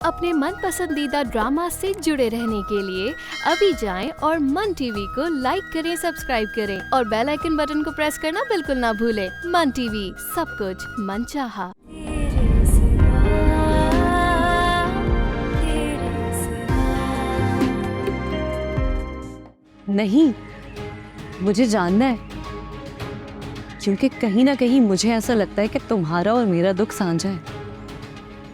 अपने मन पसंदीदा ड्रामा से जुड़े रहने के लिए अभी जाएं और मन टीवी को लाइक करें, सब्सक्राइब करें और बेल आइकन बटन को प्रेस करना बिल्कुल ना भूलें। मन टीवी, सब कुछ मनचाहा। नहीं, मुझे जानना है, क्योंकि कहीं ना कहीं मुझे ऐसा लगता है कि तुम्हारा और मेरा दुख साझा है।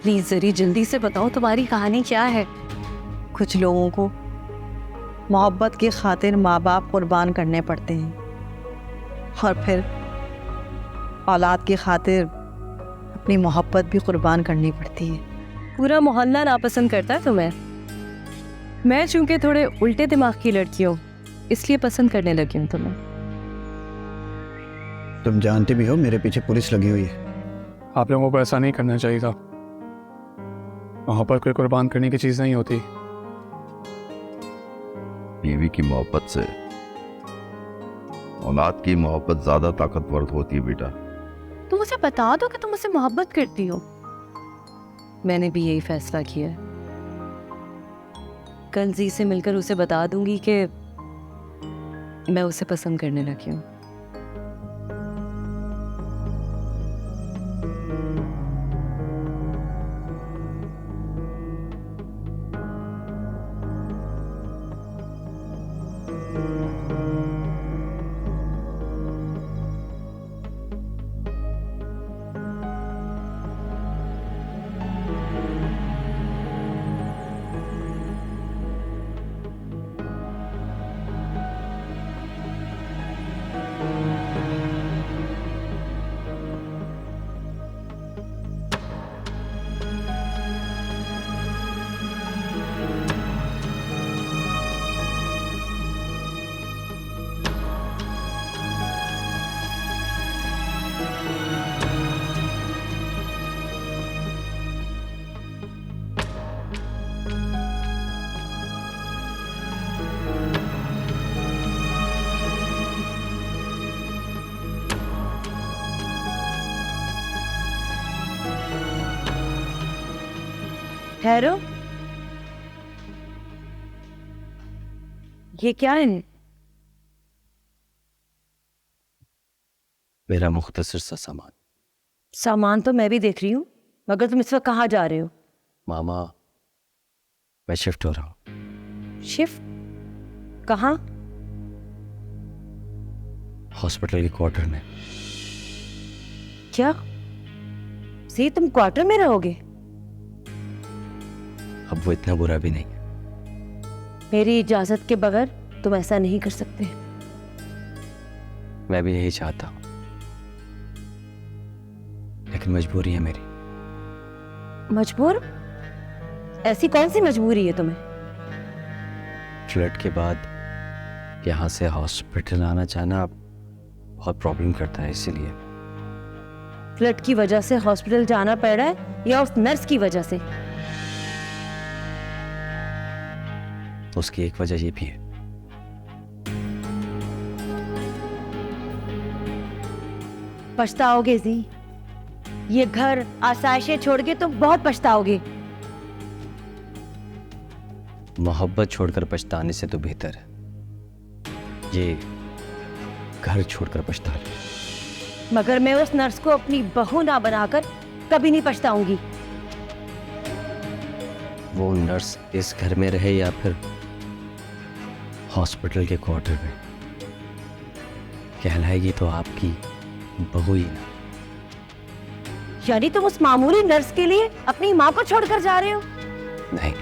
प्लीज जरी जल्दी से बताओ तुम्हारी कहानी क्या है। कुछ लोगों को मोहब्बत की खातिर माँ बाप कुर्बान करने पड़ते हैं और फिर औलाद की खातिर अपनी मोहब्बत भी कुर्बान करनी पड़ती है। पूरा मोहल्ला नापसंद करता है तुम्हें। मैं चूंकि थोड़े उल्टे दिमाग की लड़की हूँ, इसलिए पसंद करने लगी हूँ तुम्हें। तुम जानते भी हो मेरे पीछे पुलिस लगी हुई है। आप लोगों को ऐसा नहीं करना चाहिए था। मोहब्बत कोई कुर्बान करने की चीज नहीं होती। बीवी की मोहब्बत से औलाद की मोहब्बत ज्यादा ताकतवर होती है बेटा। तुम उसे बता दो कि तुम उसे मोहब्बत करती हो। मैंने भी यही फैसला किया है। कल जी से मिलकर उसे बता दूंगी कि मैं उसे पसंद करने लगी हूँ। ठहरो, ये क्या है? मेरा मुख्तसर सा सामान। सामान तो मैं भी देख रही हूँ, मगर तुम इस वक्त कहाँ जा रहे हो? मामा, मैं शिफ्ट हो रहा हूँ। शिफ्ट? कहाँ? हॉस्पिटल के क्वार्टर में। क्या सी, तुम क्वार्टर में रहोगे? अब वो इतना बुरा भी नहीं। मेरी इजाजत के बगैर तुम ऐसा नहीं कर सकते। मैं भी यही चाहता हूँ, लेकिन मजबूरी है मेरी। मजबूर? ऐसी कौन सी मजबूरी है तुम्हें? फ्लड के बाद यहाँ से हॉस्पिटल आना जाना बहुत प्रॉब्लम करता है, इसीलिए। फ्लड की वजह से हॉस्पिटल जाना पड़ रहा है या उस नर्स की वजह से? उसकी एक वजह ये भी है। पछताओगे जी, ये घर आसाइशें छोड़ के तुम बहुत पछताओगे। मोहब्बत छोड़कर पछताने से तो बेहतर है ये घर छोड़कर पछता ले। मगर मैं उस नर्स को अपनी बहू ना बनाकर कभी नहीं पछताऊंगी। वो नर्स इस घर में रहे या फिर हॉस्पिटल के क्वार्टर में, कहलाएगी तो आपकी बहू ही ना। यानी तुम उस मामूली नर्स के लिए अपनी माँ को छोड़कर जा रहे हो? नहीं,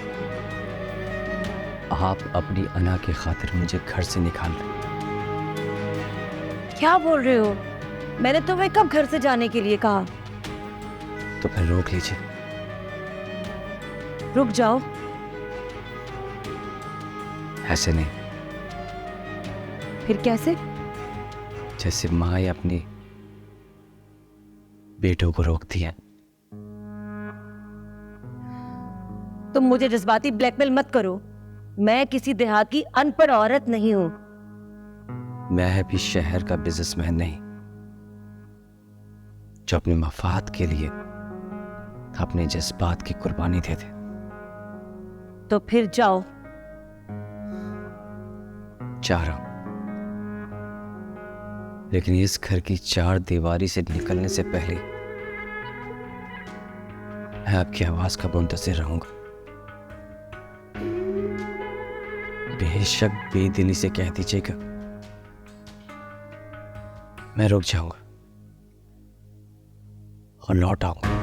आप अपनी अना की खातिर मुझे घर से निकाल रहे। क्या बोल रहे हो? मैंने तुम्हें कब घर से जाने के लिए कहा? तो फिर रोक लीजिए। रुक जाओ। ऐसे नहीं, फिर कैसे? जैसे माँ अपनी बेटों को रोकती है। तुम मुझे जज्बाती ब्लैकमेल मत करो। मैं किसी देहात की अनपढ़ औरत नहीं हूं। मैं भी शहर का बिजनेसमैन नहीं जो अपने मफाद के लिए अपने जज्बात की कुर्बानी दे दे। तो फिर जाओ। जा रहा हूं, लेकिन इस घर की चार दीवारी से निकलने से पहले मैं आपकी आवाज का मुंतज़िर रहूंगा। बेशक बेदिली से कह दीजिएगा, मैं रुक जाऊंगा और लौट आऊंगा।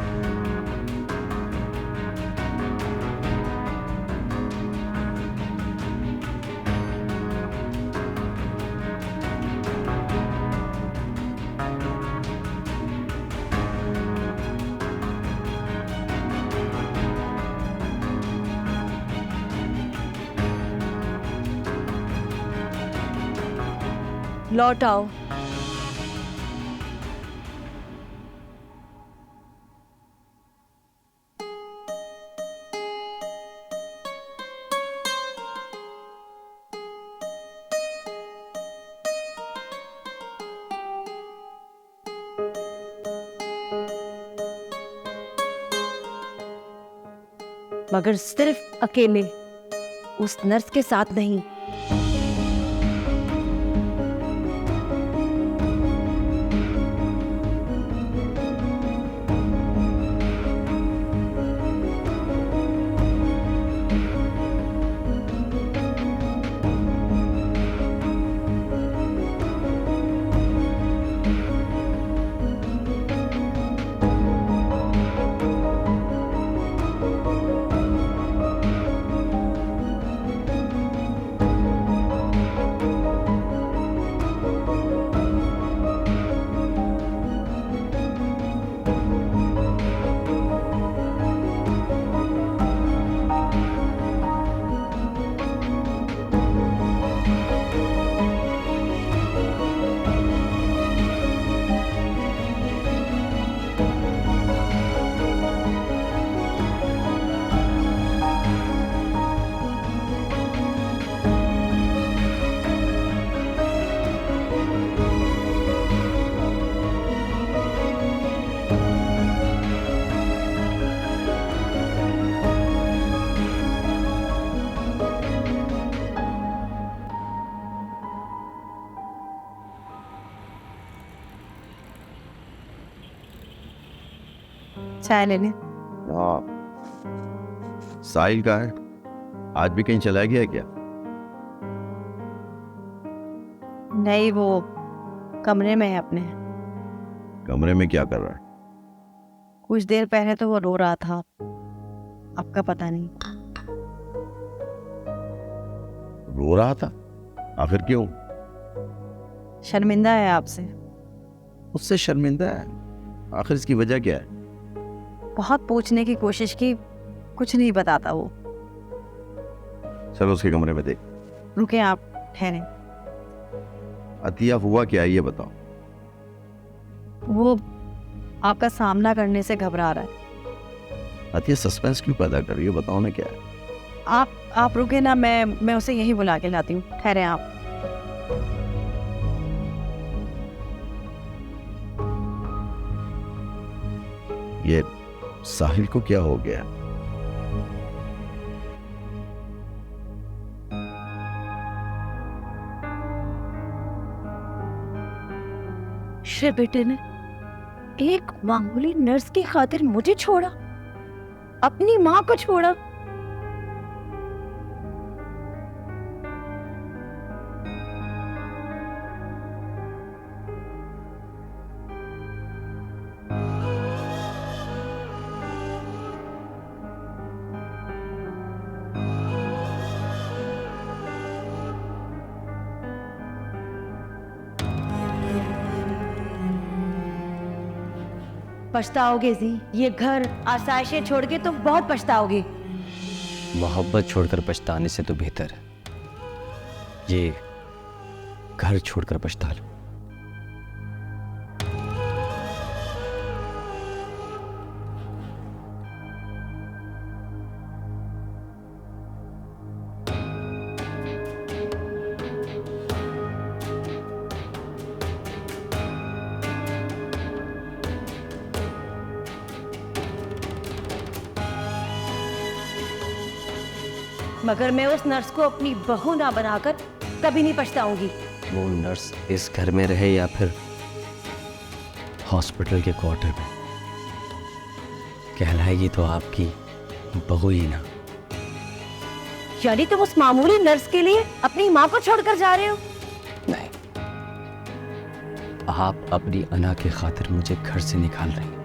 लौट आओ। मगर सिर्फ अकेले, उस नर्स के साथ नहीं। चाय ले लें। हाँ, साहिल कहाँ है? आज भी कहीं चला गया है क्या? नहीं, वो कमरे में है अपने। कमरे में क्या कर रहा है? कुछ देर पहले तो वो रो रहा था, आपका पता नहीं। रो रहा था? आखिर क्यों? शर्मिंदा है आपसे। उससे शर्मिंदा है? आखिर इसकी वजह क्या है? बहुत पूछने की कोशिश की, कुछ नहीं बताता वो। चलो उसके कमरे में देख। रुके, आप ठहरे। अतिया हुआ क्या है ये बताओ। वो आपका सामना करने से घबरा रहा है। अतिया सस्पेंस क्यों पैदा कर रही है, बताओ ना क्या है। आप रुके ना, मैं उसे यहीं बुला के लाती हूँ। ठहरे आप। ये साहिल को क्या हो गया? श्री बेटे ने एक मामूली नर्स की खातिर मुझे छोड़ा, अपनी माँ को छोड़ा। पछताओगे जी, ये घर आसाइशें छोड़ के तुम बहुत पछताओगे। मोहब्बत छोड़कर पछताने से तो बेहतर है ये घर छोड़कर पछता लो। मगर मैं उस नर्स को अपनी बहू ना बनाकर कभी नहीं पछताऊंगी। वो नर्स इस घर में रहे या फिर हॉस्पिटल के क्वार्टर में, कहलाएगी तो आपकी बहू ही ना। यानी तुम उस मामूली नर्स के लिए अपनी माँ को छोड़कर जा रहे हो? नहीं, आप अपनी अना के खातिर मुझे घर से निकाल रही हैं।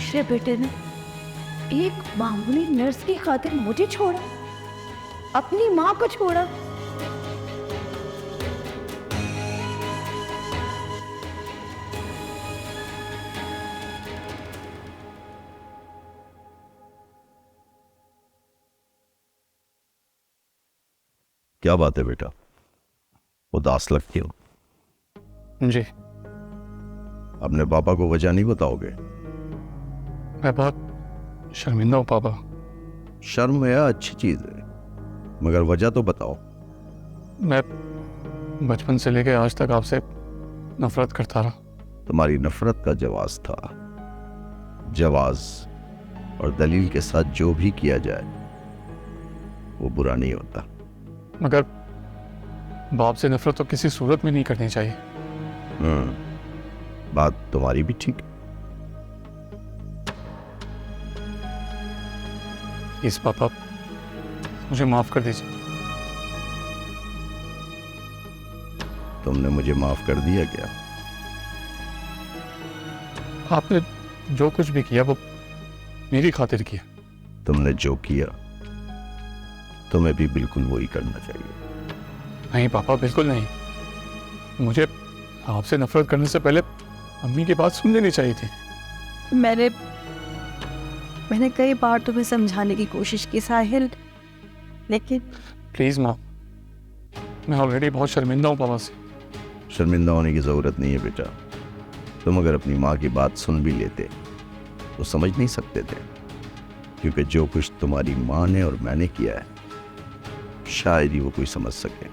श्री बेटे ने एक मामूली नर्स की खातिर मुझे छोड़ा, अपनी माँ को छोड़ा। क्या बात है बेटा, उदास लगती हो? जी, अपने पापा को वजह नहीं बताओगे? मैं बहुत शर्मिंदा हूँ पापा। शर्म है अच्छी चीज है, मगर वजह तो बताओ। मैं बचपन से लेकर आज तक आपसे नफरत करता रहा। तुम्हारी नफरत का जवाब था। जवाब और दलील के साथ जो भी किया जाए वो बुरा नहीं होता। मगर बाप से नफरत तो किसी सूरत में नहीं करनी चाहिए। बात तुम्हारी भी ठीक है। इस पापा मुझे माफ कर दीजिए। तुमने मुझे माफ कर दिया क्या? आपने जो कुछ भी किया वो मेरी खातिर किया। तुमने जो किया तुम्हें भी बिल्कुल वही करना चाहिए। नहीं पापा, बिल्कुल नहीं। मुझे आपसे नफरत करने से पहले अम्मी की बात सुन लेनी चाहिए थी। मैंने कई बार तुम्हें समझाने की कोशिश की साहिल, लेकिन प्लीज माँ, मैं ऑलरेडी बहुत शर्मिंदा हूँ पापा से। शर्मिंदा होने की जरूरत नहीं है बेटा। तुम अगर अपनी माँ की बात सुन भी लेते तो समझ नहीं सकते थे, क्योंकि जो कुछ तुम्हारी माँ ने और मैंने किया है शायद ही वो कोई समझ सके।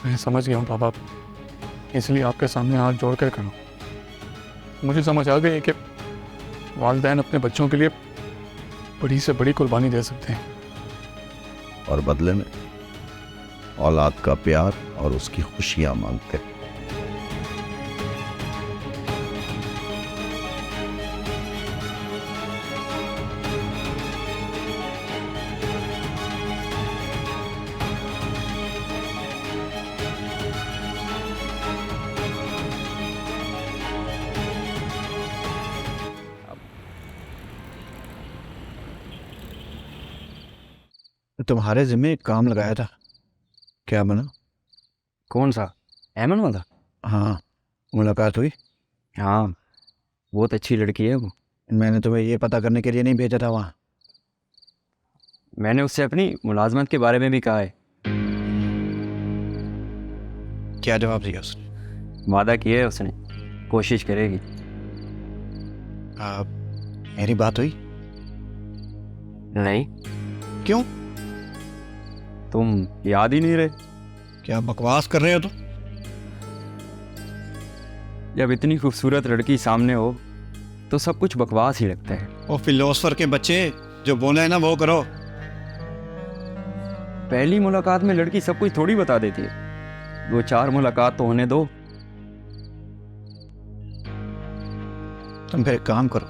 मैं समझ गया हूँ पापा, इसलिए आपके सामने हाथ जोड़ कर करूँ। मुझे समझ आ गई है कि वालिदैन अपने बच्चों के लिए बड़ी से बड़ी कुर्बानी दे सकते हैं, और बदले में औलाद का प्यार और उसकी खुशियां मांगते हैं। तुम्हारे जिम्मे एक काम लगाया था, क्या बना? कौन सा? ऐमन वाला? हाँ, मुलाकात हुई? हाँ, बहुत अच्छी लड़की है वो। मैंने तुम्हें ये पता करने के लिए नहीं भेजा था वहाँ। मैंने उससे अपनी मुलाजमत के बारे में भी कहा है। क्या जवाब दिया उसने? वादा किया है उसने, कोशिश करेगी। मेरी बात हुई? नहीं। क्यों? तुम याद ही नहीं रहे? क्या बकवास कर रहे हो तुम? जब इतनी खूबसूरत लड़की सामने हो तो सब कुछ बकवास ही लगता है। ओ फिलोसफर के बच्चे, जो बोले है ना वो करो। पहली मुलाकात में लड़की सब कुछ थोड़ी बता देती है, 2-4 मुलाकात तो होने दो। तुम फिर एक काम करो,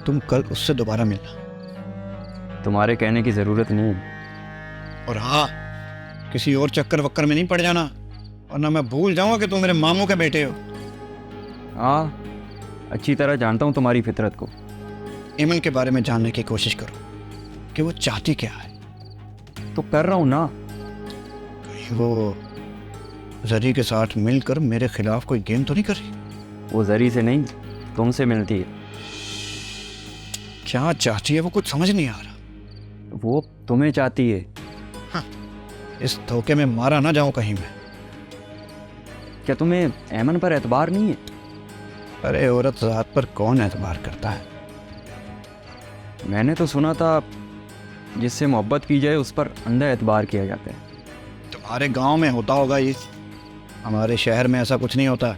तुम कल उससे दोबारा मिलना। तुम्हारे कहने की जरूरत नहीं है। और हाँ, किसी और चक्कर वक्कर में नहीं पड़ जाना, वरना मैं भूल जाऊंगा कि तुम मेरे मामू के बेटे हो। हाँ, अच्छी तरह जानता हूँ तुम्हारी फितरत को। इमन के बारे में जानने की कोशिश करो कि वो चाहती क्या है। तो कर रहा हूँ ना। कहीं वो जरी के साथ मिलकर मेरे खिलाफ कोई गेम तो नहीं कर रही? वो जरी से नहीं, तुमसे मिलती है। क्या चाहती है वो कुछ समझ नहीं आ रहा। वो तुम्हें चाहती है। इस धोखे में मारा ना जाऊं कहीं मैं। क्या तुम्हें ऐमन पर एतबार नहीं है? अरे औरत जात पर कौन एतबार करता है? मैंने तो सुना था जिससे मोहब्बत की जाए उस पर अंधा एतबार किया जाता है। हमारे गांव में होता होगा ये, हमारे शहर में ऐसा कुछ नहीं होता।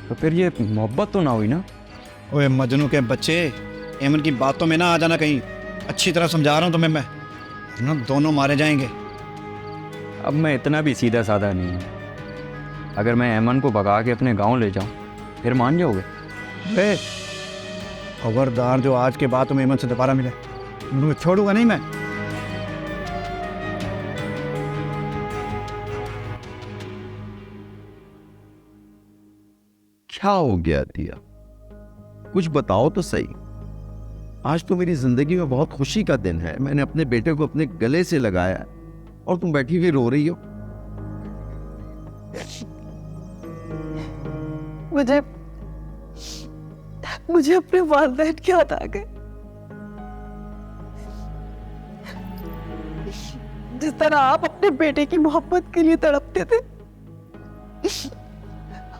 तो फिर ये मोहब्बत तो ना हुई ना? ओए मजनू के बच्चे, एमन की बातों में ना आ जाना कहीं। अच्छी तरह समझा रहा हूँ तुम्हें मैं, ना दोनों मारे जाएंगे। अब मैं इतना भी सीधा साधा नहीं हूँ। अगर मैं ऐमन को भगा के अपने गांव ले जाऊँ फिर मान जाओगे? ए, खबरदार जो आज के बाद तुम्हें एमन से दोबारा मिले, तुम्हें छोड़ूंगा नहीं मैं। क्या हो गया दिया, कुछ बताओ तो सही। आज तो मेरी जिंदगी में बहुत खुशी का दिन है। मैंने अपने बेटे को अपने गले से लगाया है और तुम बैठी हुई रो रही हो। मुझे अपने वालिदैन की याद आ गई। जिस तरह आप अपने बेटे की मोहब्बत के लिए तड़पते थे,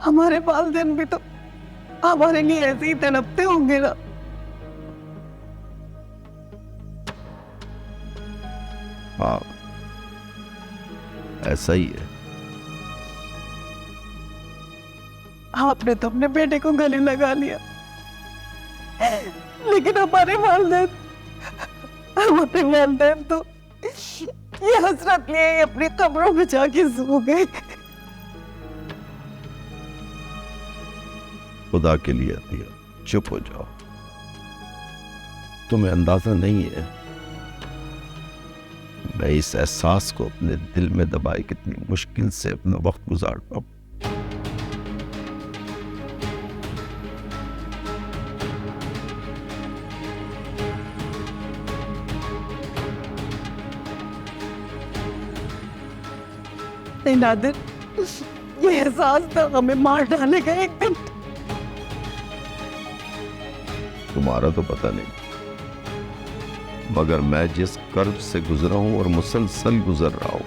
हमारे वालिदैन भी तो हमारे लिए ऐसे ही तड़पते होंगे ना। हाँ, ऐसा ही है। आपने तो अपने बेटे को गले लगा लिया, लेकिन हमारे वालिदैन तो ये हसरत लिए अपनी कब्रों में जाके सो गए। खुदा के लिए दिया, चुप हो जाओ। तुम्हें अंदाजा नहीं है मैं इस एहसास को अपने दिल में दबाए कितनी मुश्किल से अपना वक्त गुजारता हूं। नहीं नादिर, ये एहसास तो हमें मार डालेगा एक दिन। तुम्हारा तो पता नहीं, मगर मैं जिस कर्ब से गुजरा हूं और मुसलसल गुजर रहा हूं।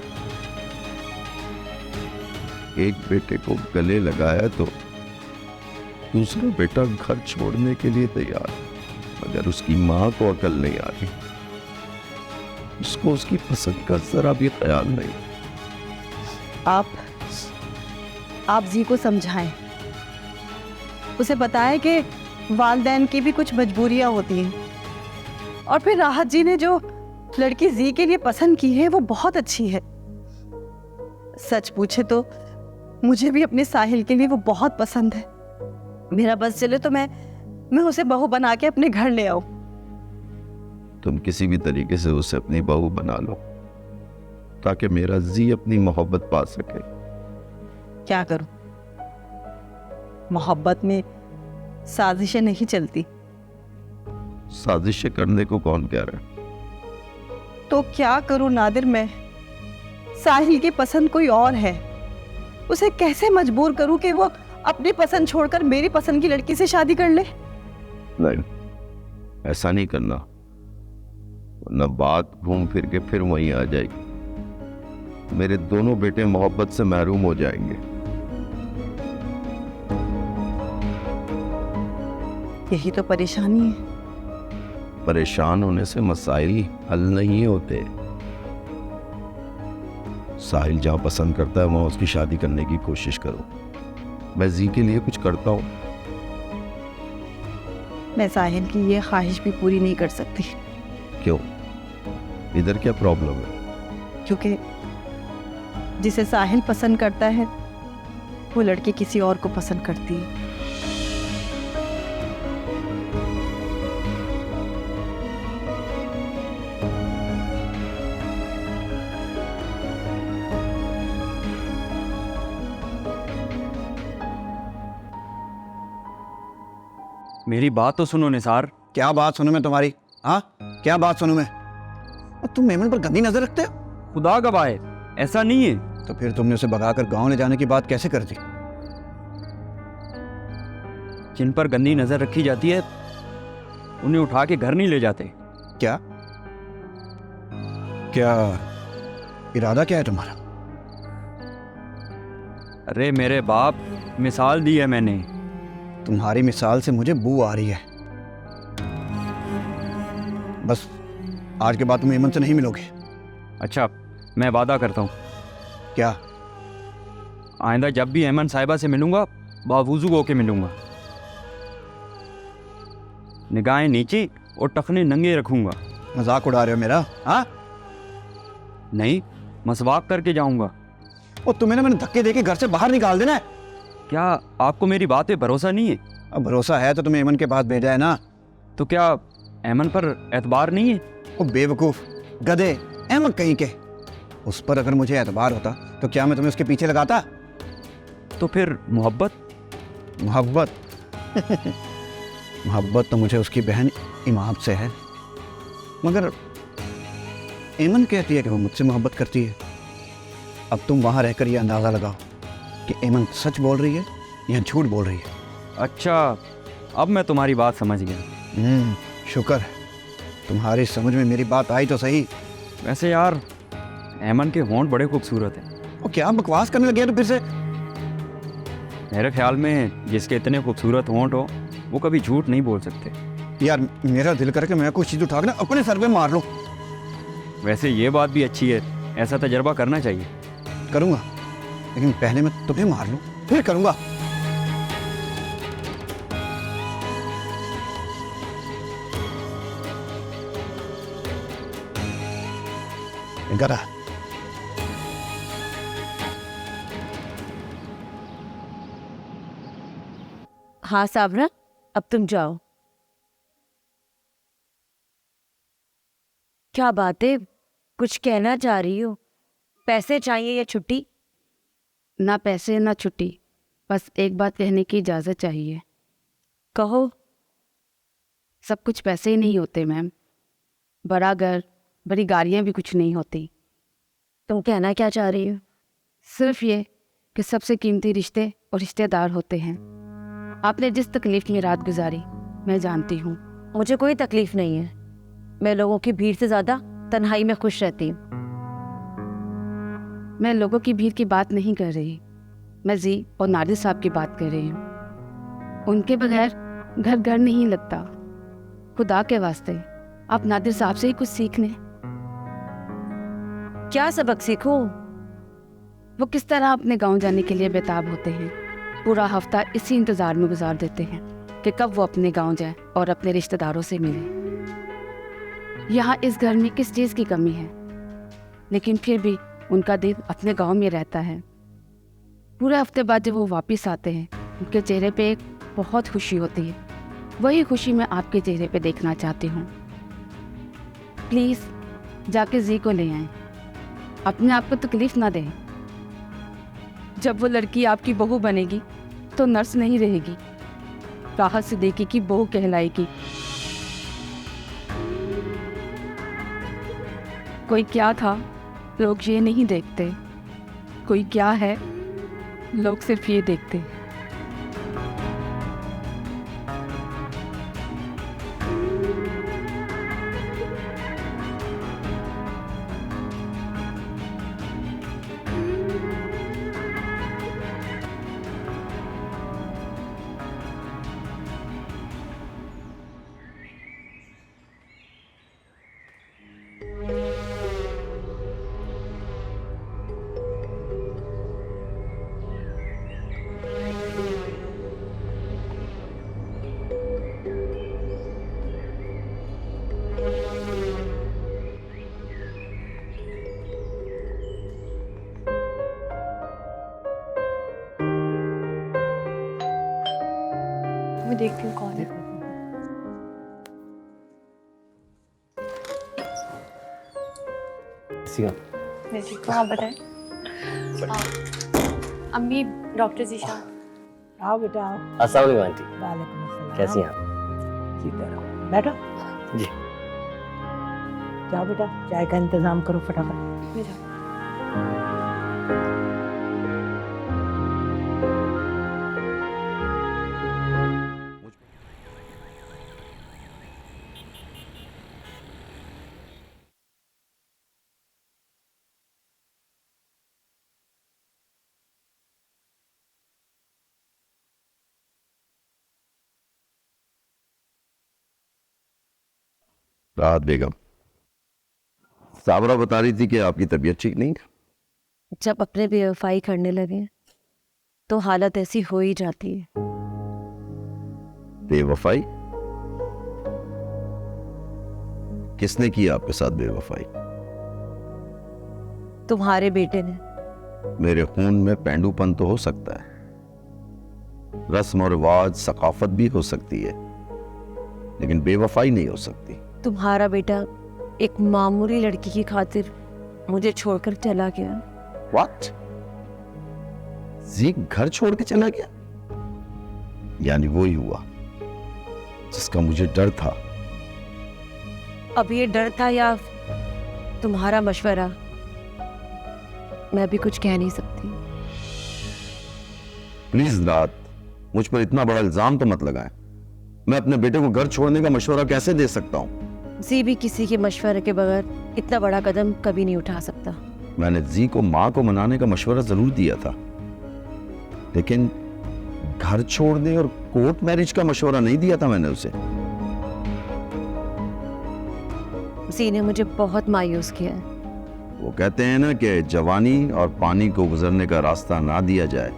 एक बेटे को गले लगाया तो दूसरा बेटा घर छोड़ने के लिए तैयार, मगर उसकी मां को अकल नहीं आ रही। उसको उसकी पसंद का जरा भी ख्याल नहीं। आप जी को समझाएं, उसे बताएं कि वालिदैन की भी कुछ मजबूरियां होती हैं, और फिर राहत जी ने जो लड़की जी के लिए पसंद की है वो बहुत अच्छी है। सच पूछे तो मुझे भी अपने साहिल के लिए वो बहुत पसंद है। मेरा बस चले तो मैं उसे बहू बना के अपने घर ले आऊं। तुम किसी भी तरीके से उसे अपनी बहू बना लो ताकि मेरा जी अपनी मोहब्बत पा सके। क्या करूं, मोहब्बत में साजिशें नहीं चलती। साजिशें करने को कौन कह रहा है? तो क्या करूं नादिर, मैं साहिल की पसंद कोई और है। उसे कैसे मजबूर करूं कि वो अपनी पसंद छोड़कर मेरी पसंद की लड़की से शादी कर ले? नहीं, ऐसा नहीं करना, वरना बात घूम फिर के फिर वहीं आ जाएगी। मेरे दोनों बेटे मोहब्बत से महरूम हो जाएंगे। यही तो परेशानी है। परेशान होने से मसाइल हल नहीं होते। साहिल जहां पसंद करता है वहां उसकी शादी करने की कोशिश करो। मैं जी के लिए कुछ करता हूं। मैं साहिल की ये ख्वाहिश भी पूरी नहीं कर सकती। क्यों? इधर क्या प्रॉब्लम है? क्योंकि जिसे साहिल पसंद करता है वो लड़की किसी और को पसंद करती है। मेरी बात तो सुनो निसार। क्या बात सुनूं मैं तुम्हारी? हाँ, क्या बात सुनूं मैं? और तुम मेमन पर गंदी नजर रखते हो? खुदा गवाह है, ऐसा नहीं है। तो फिर तुमने उसे भगाकर गांव ले जाने की बात कैसे कर दी? जिन पर गंदी नजर रखी जाती है उन्हें उठा के घर नहीं ले जाते। क्या क्या इरादा क्या है तुम्हारा? अरे मेरे बाप, मिसाल दी है मैंने। तुम्हारी मिसाल से मुझे बू आ रही है। बस आज के बाद तुम एमन से नहीं मिलोगे। अच्छा, मैं वादा करता हूँ। क्या? आइंदा जब भी ऐमन साहिबा से मिलूंगा बावजू होके मिलूंगा। निगाहें नीचे और टखने नंगे रखूंगा। मजाक उड़ा रहे हो मेरा? हाँ, नहीं, मसवाक करके जाऊंगा। और तुम्हें ना मैंने धक्के देके घर से बाहर निकाल देना है। क्या आपको मेरी बात पे भरोसा नहीं है? अब भरोसा है तो तुम्हें एमन के पास भेजा है ना। तो क्या ऐमन पर एतबार नहीं है? वो बेवकूफ गधे एमन कहीं के। उस पर अगर मुझे एतबार होता तो क्या मैं तुम्हें उसके पीछे लगाता? तो फिर मोहब्बत? मोहब्बत मोहब्बत तो मुझे उसकी बहन इमाम से है, मगर एमन कहती है कि वो मुझसे मोहब्बत करती है। अब तुम वहां रहकर ये अंदाजा लगाओ कि एमन सच बोल रही है या झूठ बोल रही है। अच्छा, अब मैं तुम्हारी बात समझ गया। शुक्र है, तुम्हारी समझ में मेरी बात आई तो सही। वैसे यार ऐमन के होंठ बड़े खूबसूरत हैं। वो क्या बकवास करने लगे तो फिर से? मेरे ख्याल में जिसके इतने खूबसूरत होंठ हो वो कभी झूठ नहीं बोल सकते। यार मेरा दिल करके मैं कुछ चीज़ उठाकर ना अपने सर पे मार लूं। वैसे ये बात भी अच्छी है, ऐसा तजर्बा करना चाहिए। करूंगा, लेकिन पहले मैं तुम्हें मार लूं, फिर करूंगा। गधा। हाँ साबरा, अब तुम जाओ। क्या बात है, कुछ कहना चाह रही हो? पैसे चाहिए या छुट्टी? ना पैसे ना छुट्टी, बस एक बात कहने की इजाज़त चाहिए। कहो। सब कुछ पैसे ही नहीं होते मैम। बड़ा घर, बड़ी गाड़ियाँ भी कुछ नहीं होती। तुम कहना क्या चाह रही हो? सिर्फ ये कि सबसे कीमती रिश्ते और रिश्तेदार होते हैं। आपने जिस तकलीफ में रात गुजारी मैं जानती हूँ। मुझे कोई तकलीफ नहीं है। मैं लोगों की भीड़ से ज़्यादा तन्हाई में खुश रहती हूँ। मैं लोगों की भीड़ की बात नहीं कर रही, मैं जी और नादिर साहब की बात कर रही हूँ। उनके बगैर घर घर नहीं लगता। खुदा के वास्ते आप नादिर साहब से ही कुछ सीख लें। क्या सबक सीखूं? वो किस तरह अपने गांव जाने के लिए बेताब होते हैं। पूरा हफ्ता इसी इंतज़ार में गुजार देते हैं कि कब वो अपने गांव जाए और अपने रिश्तेदारों से मिले। यहाँ इस घर में किस चीज़ की कमी है, लेकिन फिर भी उनका दिल अपने गांव में रहता है। पूरे हफ्ते बाद जब वो वापस आते हैं उनके चेहरे पे एक बहुत खुशी होती है। वही खुशी मैं आपके चेहरे पे देखना चाहती हूँ। प्लीज़ जाके जी को ले आएं, अपने आप को तकलीफ ना दें। जब वो लड़की आपकी बहू बनेगी तो नर्स नहीं रहेगी, राहत सिद्दीकी की बहू कहलाएगी। कोई क्या था लोग ये नहीं देखते, कोई क्या है लोग सिर्फ ये देखते। मैं देखती हूँ कौन है। मैं ठीक हूँ, आप बताएं। अम्मी, डॉक्टर जीशा। आओ बेटा आओ। अस्सलाम वालेकुम आंटी, वालेकुम अस्सलाम। कैसी हैं आप? जीते रहो। बैठो। जी। जाओ बेटा, चाय का इंतजाम करो फटाफट। मैं जाऊँ। राहत बेगम, साबरा बता रही थी कि आपकी तबीयत ठीक नहीं है। जब अपने बेवफाई करने लगे तो हालत ऐसी हो ही जाती है। बेवफाई? किसने की आपके साथ बेवफाई? तुम्हारे बेटे ने। मेरे खून में पेंडूपन तो हो सकता है, रस्म और रिवाज सकाफत भी हो सकती है, लेकिन बेवफाई नहीं हो सकती। तुम्हारा बेटा एक मामूली लड़की की खातिर मुझे छोड़कर चला गया। What? जी घर छोड़ के चला गया? यानी वो ही हुआ जिसका मुझे डर था। अब ये डर था या तुम्हारा मशवरा, मैं भी कुछ कह नहीं सकती। प्लीज रात, मुझ पर इतना बड़ा इल्जाम तो मत लगाएं। मैं अपने बेटे को घर छोड़ने का मशवरा कैसे दे सकता हूँ? जी भी किसी के मशवरे के बगैर इतना बड़ा कदम कभी नहीं उठा सकता। मैंने जी को माँ को मनाने का मशवरा जरूर दिया था, लेकिन घर छोड़ने और कोर्ट मैरिज का मशवरा नहीं दिया था मैंने उसे। जी ने मुझे बहुत मायूस किया है। वो कहते हैं ना कि जवानी और पानी को गुजरने का रास्ता ना दिया जाए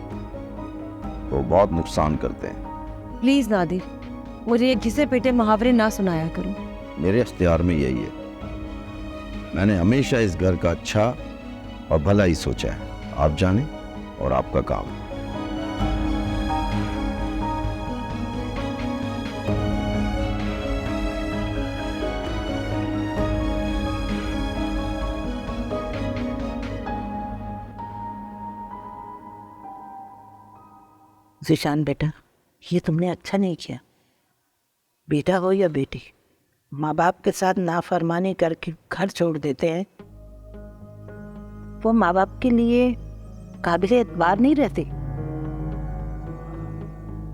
तो बहुत नुकसान करते हैं। प्लीज नादिर, मुझे ये घिसे पेटे मुहावरे ना सुनाया करो। मेरे इख्तियार में यही है। मैंने हमेशा इस घर का अच्छा और भला ही सोचा है। आप जाने और आपका काम। ज़ीशान बेटा, ये तुमने अच्छा नहीं किया। बेटा हो या बेटी, माँ बाप के साथ नाफरमानी करके घर छोड़ देते हैं। वो माँ बाप के लिए काबिले एतबार नहीं रहते।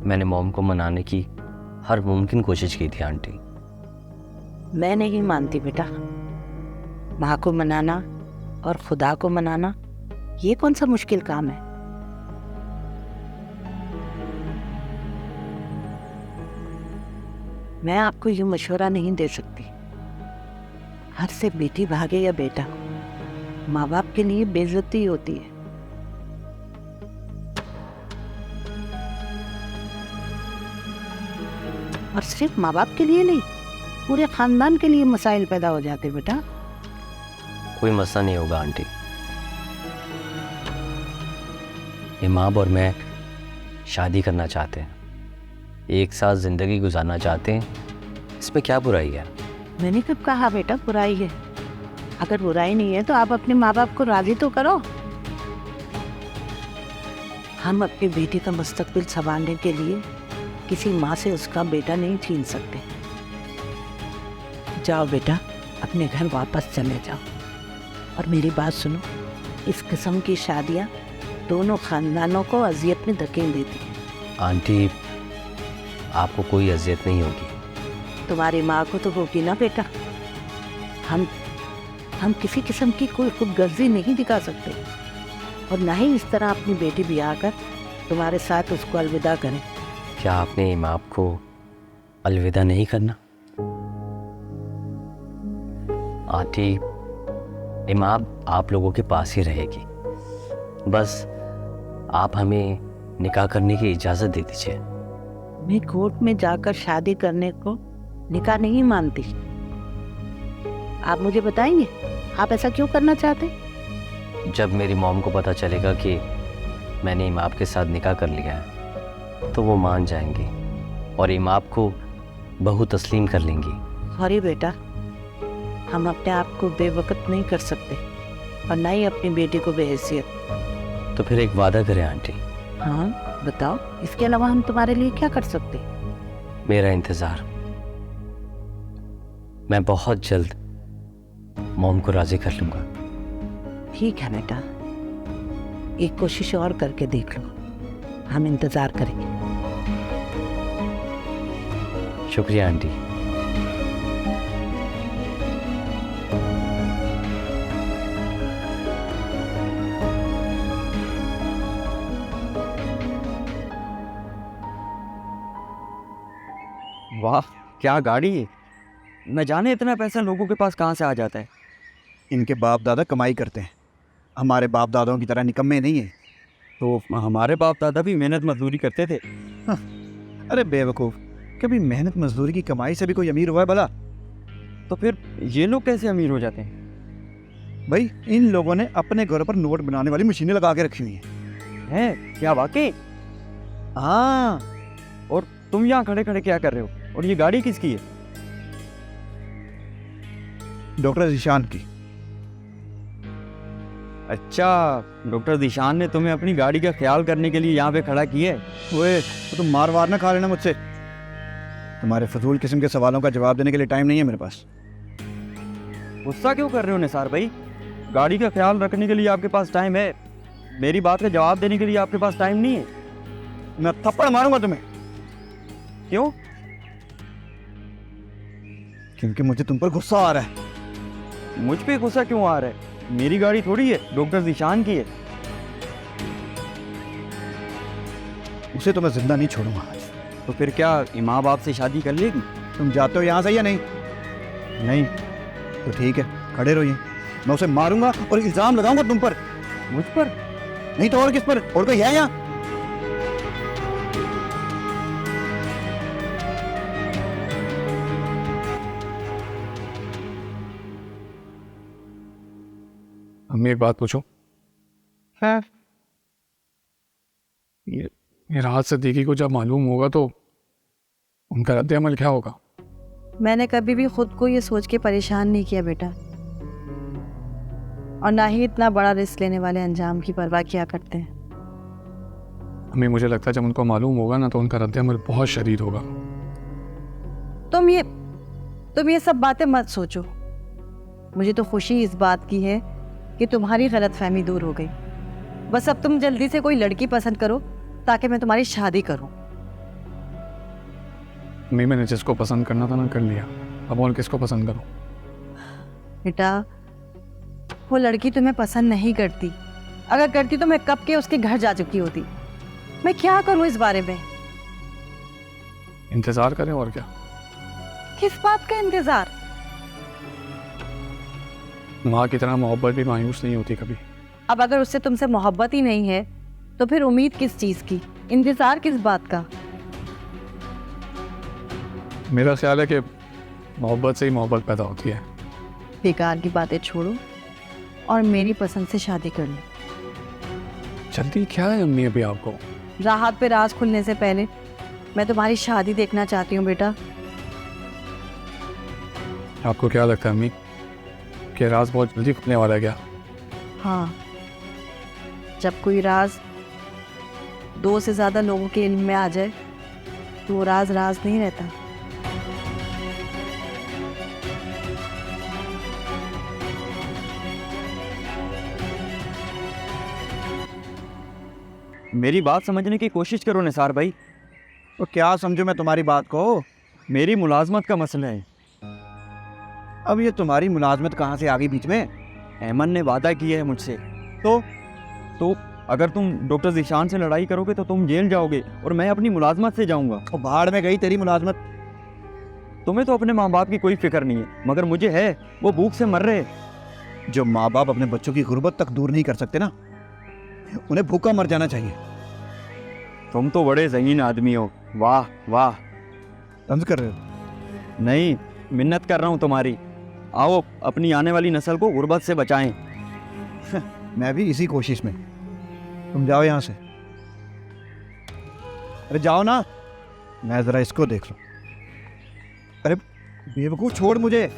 मैंने मॉम को मनाने की हर मुमकिन कोशिश की थी आंटी। मैं नहीं मानती बेटा। माँ को मनाना और खुदा को मनाना ये कौन सा मुश्किल काम है। मैं आपको ये मशवरा नहीं दे सकती। घर से बेटी भागे या बेटा, माँ बाप के लिए बेइज्जती होती है। और सिर्फ माँ बाप के लिए नहीं, पूरे खानदान के लिए मसाइल पैदा हो जाते बेटा। कोई मसला नहीं होगा आंटी। इमाम और मैं शादी करना चाहते हैं, एक साथ जिंदगी गुजारना चाहते हैं। इसमें क्या बुराई है? मैंने कब कहा बेटा बुराई है? अगर बुराई नहीं है तो आप अपने माँ बाप को राजी तो करो। हम अपनी बेटी का मुस्तकबिल संभालने के लिए किसी माँ से उसका बेटा नहीं छीन सकते। जाओ बेटा, अपने घर वापस चले जाओ। और मेरी बात सुनो, इस किस्म की शादियाँ दोनों खानदानों को अजियत में धकेल देती हैं। आंटी, आपको कोई अजियत नहीं होगी। तुम्हारी माँ को तो होगी ना बेटा। हम किसी किस्म की कोई खुदगर्जी नहीं दिखा सकते, और ना ही इस तरह अपनी बेटी ब्याह कर तुम्हारे साथ उसको अलविदा करें। क्या आपने इमाम को अलविदा नहीं करना? आंटी, इमाम आप लोगों के पास ही रहेगी। बस आप हमें निकाह करने की इजाज़त दे दीजिए। मैं कोर्ट में जाकर शादी करने को निकाह नहीं मानती। आप मुझे बताएंगे आप ऐसा क्यों करना चाहते? जब मेरी मॉम को पता चलेगा कि मैंने इमाम के साथ निकाह कर लिया है तो वो मान जाएंगी और इमाम को बहू तस्लीम कर लेंगी। सॉरी बेटा, हम अपने आप को बेवकत नहीं कर सकते और ना ही अपनी बेटी को बेहैसियत। तो फिर एक वादा करें आंटी। हाँ बताओ, इसके अलावा हम तुम्हारे लिए क्या कर सकते? मेरा इंतज़ार। मैं बहुत जल्द मॉम को राजी कर लूँगा। ठीक है बेटा, एक कोशिश और करके देख लो। हम इंतज़ार करेंगे। शुक्रिया आंटी। वाह क्या गाड़ी है। न जाने इतना पैसा लोगों के पास कहाँ से आ जाता है। इनके बाप दादा कमाई करते हैं, हमारे बाप दादाओं की तरह निकम्मे नहीं है। तो हमारे बाप दादा भी मेहनत मजदूरी करते थे। अरे बेवकूफ़, कभी मेहनत मजदूरी की कमाई से भी कोई अमीर हुआ है भला? तो फिर ये लोग कैसे अमीर हो जाते हैं? भाई इन लोगों ने अपने घरों पर नोट बनाने वाली मशीनें लगा के रखी हुई हैं क्या वाकई? हाँ। और तुम यहाँ खड़े खड़े क्या कर रहे हो? और ये गाड़ी किसकी है? डॉक्टर ज़ीशान की। अच्छा, डॉक्टर ज़ीशान ने तुम्हें अपनी गाड़ी का ख्याल करने के लिए यहाँ पे खड़ा किया है। ओए, तो तुम मार वार ना खा लेना मुझसे। तुम्हारे फजूल किस्म के सवालों का जवाब देने के लिए टाइम नहीं है मेरे पास। गुस्सा क्यों कर रहे हो निसार भाई? गाड़ी का ख्याल रखने के लिए आपके पास टाइम है, मेरी बात का जवाब देने के लिए आपके पास टाइम नहीं है। मैं थप्पड़ मारूंगा तुम्हें। क्यों? क्योंकि मुझे तुम पर गुस्सा आ रहा है। मुझ पे गुस्सा क्यों आ रहा है? मेरी गाड़ी थोड़ी है, डॉक्टर ज़ीशान की है। उसे तो मैं जिंदा नहीं छोड़ूंगा आज। तो फिर क्या इमाम बाप से शादी कर लेगी? तुम जाते हो यहाँ से या नहीं? नहीं तो ठीक है, खड़े रहो। मैं उसे मारूंगा और इल्जाम लगाऊंगा तुम पर। मुझ पर? नहीं तो और किस पर? और कोई है यहाँ? अम्मी एक बात पूछो। हाँ। ये राहत सिद्दीकी को जब मालूम होगा तो उनका रद्द अमल क्या होगा? मैंने कभी भी खुद को ये सोच के परेशान नहीं किया बेटा, और ना ही इतना बड़ा रिस्क लेने वाले अंजाम की परवाह किया करते हैं। अम्मी मुझे लगता है जब उनको मालूम होगा ना तो उनका रद्द अमल बहुत शदीद होगा। तुम ये सब बातें मत सोचो। मुझे तो खुशी इस बात की है कि तुम्हारी गलतफहमी दूर हो गई। बस अब तुम जल्दी से कोई लड़की पसंद करो ताकि मैं तुम्हारी शादी करूं। अम्मी मैंने जिसको पसंद करना था ना कर लिया, अब और किसको पसंद करूं? बेटा वो लड़की तुम्हें पसंद नहीं करती। अगर करती तो मैं कब के उसके घर जा चुकी होती। मैं क्या करूं इस बारे में? इंतजार करें और क्या। किस बात का इंतजार? माँ की तरह मोहब्बत भी मायूस नहीं होती कभी। अब अगर उससे तुमसे मोहब्बत ही नहीं है तो फिर उम्मीद किस चीज की, इंतजार किस बात का? मेरा ख्याल है कि मोहब्बत से ही मोहब्बत पैदा होती है। बेकार की बातें छोड़ो और मेरी पसंद से शादी कर लो। जल्दी क्या है अम्मी अभी आपको? राहत पे राज खुलने से पहले मैं तुम्हारी शादी देखना चाहती हूँ बेटा। आपको क्या लगता है अम्मी कि राज बहुत जल्दी खुलने वाला है क्या? हाँ, जब कोई राज 2 से ज़्यादा लोगों के इल्म में आ जाए तो वो राज राज नहीं रहता। मेरी बात समझने की कोशिश करो निसार भाई। तो क्या समझूं मैं तुम्हारी बात को? मेरी मुलाजमत का मसला है। अब ये तुम्हारी मुलाजमत कहाँ से आ गई बीच में? ऐमन ने वादा किया है मुझसे। तो अगर तुम डॉक्टर ज़ीशान से लड़ाई करोगे तो तुम जेल जाओगे और मैं अपनी मुलाजमत से जाऊंगा। तो भाड़ में गई तेरी मुलाजमत। तुम्हें तो अपने माँ बाप की कोई फिक्र नहीं है, मगर मुझे है। वो भूख से मर रहे। जो माँ बाप अपने बच्चों की गुर्बत तक दूर नहीं कर सकते ना, उन्हें भूखा मर जाना चाहिए। तुम तो बड़े ज़हीन आदमी हो। वाह वाह। तंज कर रहे हो? नहीं, मिन्नत कर रहा हूँ तुम्हारी। आओ अपनी आने वाली नस्ल को गुर्बत से बचाएं। मैं भी इसी कोशिश में। तुम जाओ यहाँ से। अरे जाओ ना, मैं जरा इसको देख लूं। अरे बेवकूफ, छोड़ मुझे।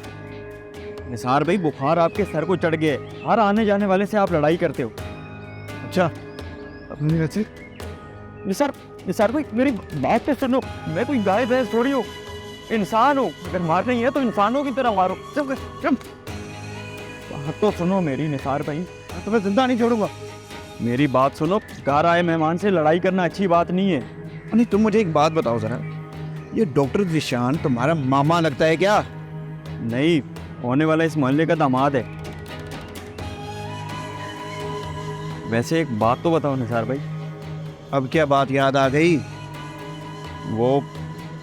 निसार भाई, बुखार आपके सर को चढ़ गया। हर आने जाने वाले से आप लड़ाई करते हो। अच्छा, अपनी वैसे निसार भाई मेरी बात तो सुनो। मैं कोई गाय भैंस थोड़ी हूँ, इंसान हूँ। अगर मारना ही है तो इंसानों की तरह मारो। बात तो सुनो मेरी निसार भाई। तुम्हें जिंदा नहीं छोड़ूंगा। मेरी बात सुनो, घर आए मेहमान से लड़ाई करना अच्छी बात नहीं है। नहीं, तुम मुझे एक बात बताओ जरा, ये डॉक्टर ज़ीशान तुम्हारा मामा लगता है क्या? नहीं, होने वाला इस मोहल्ले का दामाद है। वैसे एक बात तो बताओ निसार भाई। अब क्या बात याद आ गई? वो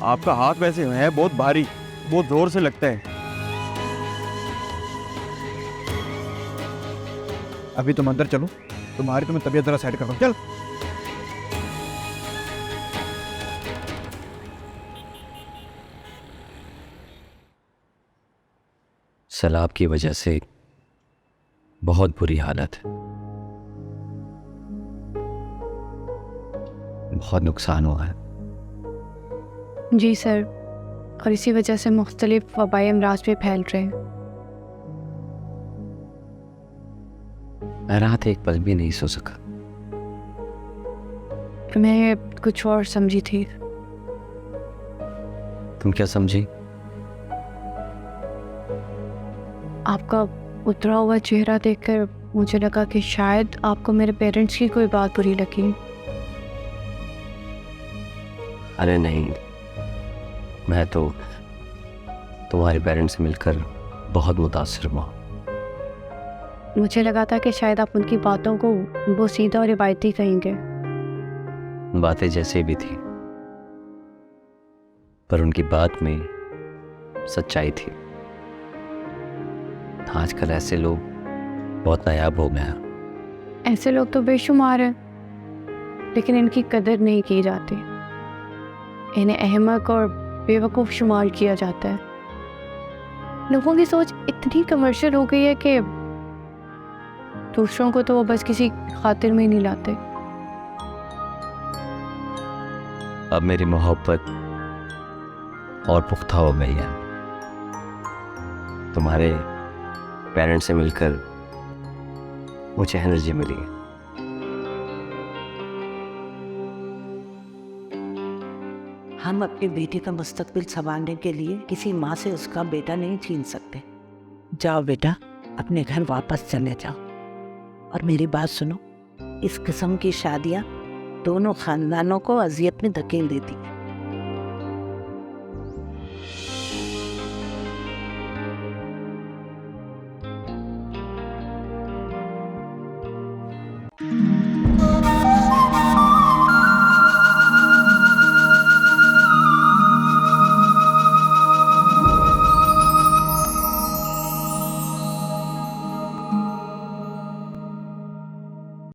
आपका हाथ वैसे है बहुत भारी, बहुत जोर से लगता है। अभी तुम अंदर चलो, तुम्हारी तो मैं तबीयत जरा सेट करता हूँ, चल। सैलाब की वजह से बहुत बुरी हालत है, बहुत नुकसान हुआ है। जी सर, और इसी वजह से मुख्तलिफ वबाई अमराज भी फैल रहे हैं। मैं रात एक पल भी नहीं सो सका। मैं कुछ और समझी थी। तुम क्या समझी? आपका उतरा हुआ चेहरा देखकर मुझे लगा कि शायद आपको मेरे पेरेंट्स की कोई बात बुरी लगी। अरे नहीं, मैं तो तुम्हारे पेरेंट्स से मिलकर बहुत मुतासिर हुआ। मुझे लगा था कि शायद आप उनकी बातों को वो सीधा और रिवायती कहेंगे। बातें जैसे भी थी, पर उनकी बात में सच्चाई थी। आजकल ऐसे लोग बहुत नायाब हो गए हैं। ऐसे लोग तो बेशुमार हैं, लेकिन इनकी कदर नहीं की जाती। इन्हें अहमक और बेवकूफ़ शुमार किया जाता है। लोगों की सोच इतनी कमर्शियल हो गई है कि दूसरों को तो वो बस किसी खातिर में ही नहीं लाते। अब मेरी मोहब्बत और पुख्ता हो गई है। तुम्हारे पेरेंट्स से मिलकर मुझे एनर्जी मिली है। हम अपनी बेटी का मुस्तकबिल संवारने के लिए किसी माँ से उसका बेटा नहीं छीन सकते। जाओ बेटा, अपने घर वापस चले जाओ। और मेरी बात सुनो, इस किस्म की शादियाँ दोनों खानदानों को अजियत में धकेल देती हैं।